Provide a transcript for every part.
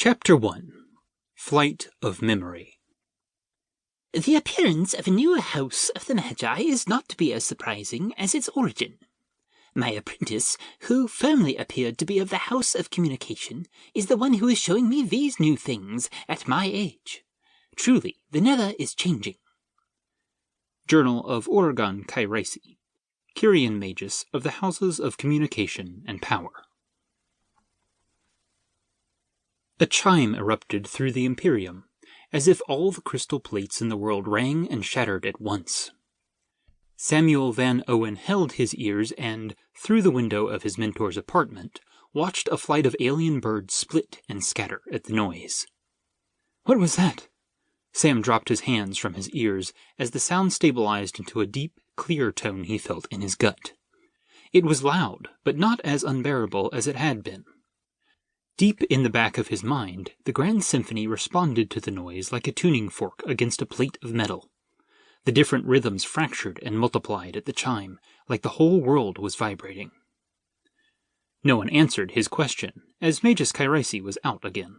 Chapter 1. Flight of Memory. The appearance of a new house of the Magi is not to be as surprising as its origin. My apprentice, who firmly appeared to be of the House of Communication, is the one who is showing me these new things at my age. Truly, the Nether is changing. Journal of Oregon Tracy, Kyrian Magus of the Houses of Communication and Power. A chime erupted through the Imperium, as if all the crystal plates in the world rang and shattered at once. Samuel Van Owen held his ears and, through the window of his mentor's apartment, watched a flight of alien birds split and scatter at the noise. What was that? Sam dropped his hands from his ears as the sound stabilized into a deep, clear tone he felt in his gut. It was loud, but not as unbearable as it had been. Deep in the back of his mind, the Grand Symphony responded to the noise like a tuning fork against a plate of metal. The different rhythms fractured and multiplied at the chime, like the whole world was vibrating. No one answered his question, as Magus Tracy was out again.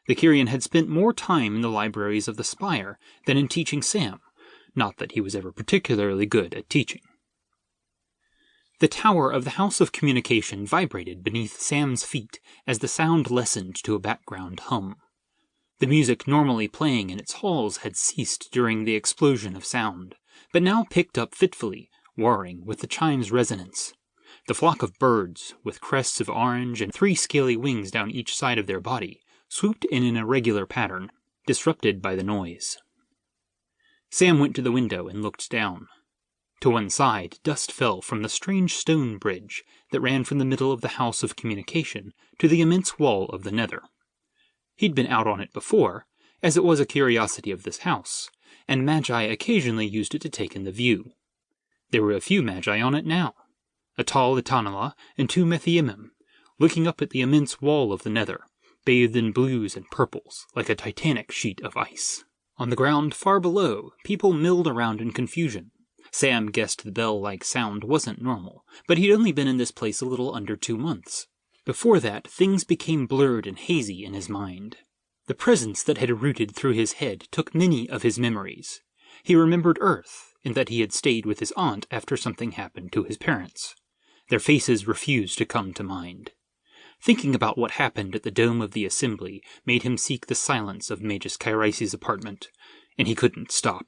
The Kyrian had spent more time in the libraries of the Spire than in teaching Sam, not that he was ever particularly good at teaching. The tower of the House of Communication vibrated beneath Sam's feet as the sound lessened to a background hum. The music normally playing in its halls had ceased during the explosion of sound, but now picked up fitfully, warring with the chime's resonance. The flock of birds, with crests of orange and 3 scaly wings down each side of their body, swooped in an irregular pattern, disrupted by the noise. Sam went to the window and looked down. To one side, dust fell from the strange stone bridge that ran from the middle of the House of Communication to the immense wall of the Nether. He'd been out on it before, as it was a curiosity of this house, and Magi occasionally used it to take in the view. There were a few Magi on it now, a tall Itanala and 2 Methiemim, looking up at the immense wall of the Nether, bathed in blues and purples, like a titanic sheet of ice. On the ground far below, people milled around in confusion. Sam guessed the bell-like sound wasn't normal, but he'd only been in this place a little under 2 months. Before that, things became blurred and hazy in his mind. The presence that had rooted through his head took many of his memories. He remembered Earth, in that he had stayed with his aunt after something happened to his parents. Their faces refused to come to mind. Thinking about what happened at the dome of the assembly made him seek the silence of Magus Tracy's apartment, and he couldn't stop.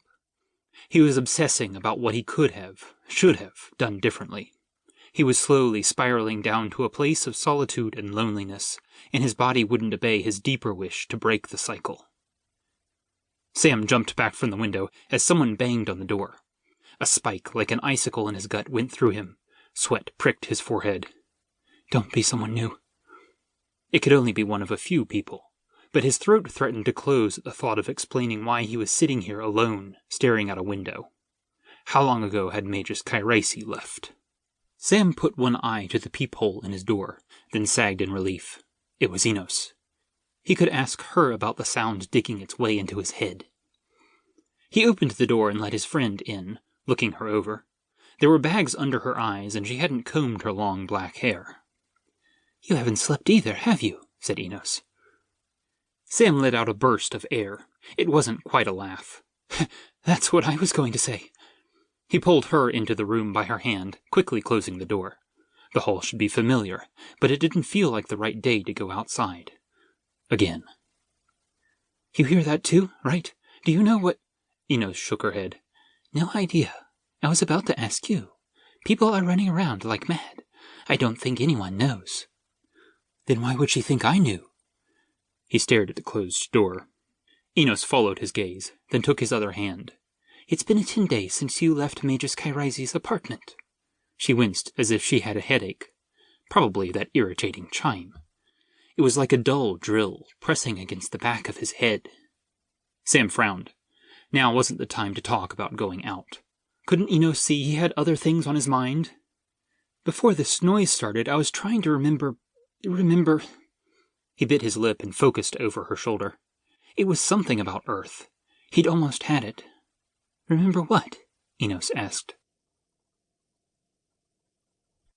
He was obsessing about what he could have, should have, done differently. He was slowly spiraling down to a place of solitude and loneliness, and his body wouldn't obey his deeper wish to break the cycle. Sam jumped back from the window as someone banged on the door. A spike like an icicle in his gut went through him. Sweat pricked his forehead. Don't be someone new. It could only be one of a few people, but his throat threatened to close at the thought of explaining why he was sitting here alone, staring out a window. How long ago had Magus Tracy left? Sam put one eye to the peephole in his door, then sagged in relief. It was Enos. He could ask her about the sound digging its way into his head. He opened the door and let his friend in, looking her over. There were bags under her eyes, and she hadn't combed her long black hair. "You haven't slept either, have you?" said Enos. Sam let out a burst of air. It wasn't quite a laugh. "That's what I was going to say." He pulled her into the room by her hand, quickly closing the door. The hall should be familiar, but it didn't feel like the right day to go outside. Again. "You hear that too, right? Do you know what—" Enos shook her head. "No idea. I was about to ask you. People are running around like mad. I don't think anyone knows." "Then why would she think I knew?" He stared at the closed door. Enos followed his gaze, then took his other hand. "It's been 10 days since you left Magus Tracy's apartment." She winced as if she had a headache. Probably that irritating chime. It was like a dull drill, pressing against the back of his head. Sam frowned. Now wasn't the time to talk about going out. Couldn't Enos see he had other things on his mind? "Before this noise started, I was trying to remember... He bit his lip and focused over her shoulder. It was something about Earth. He'd almost had it. "Remember what?" Enos asked.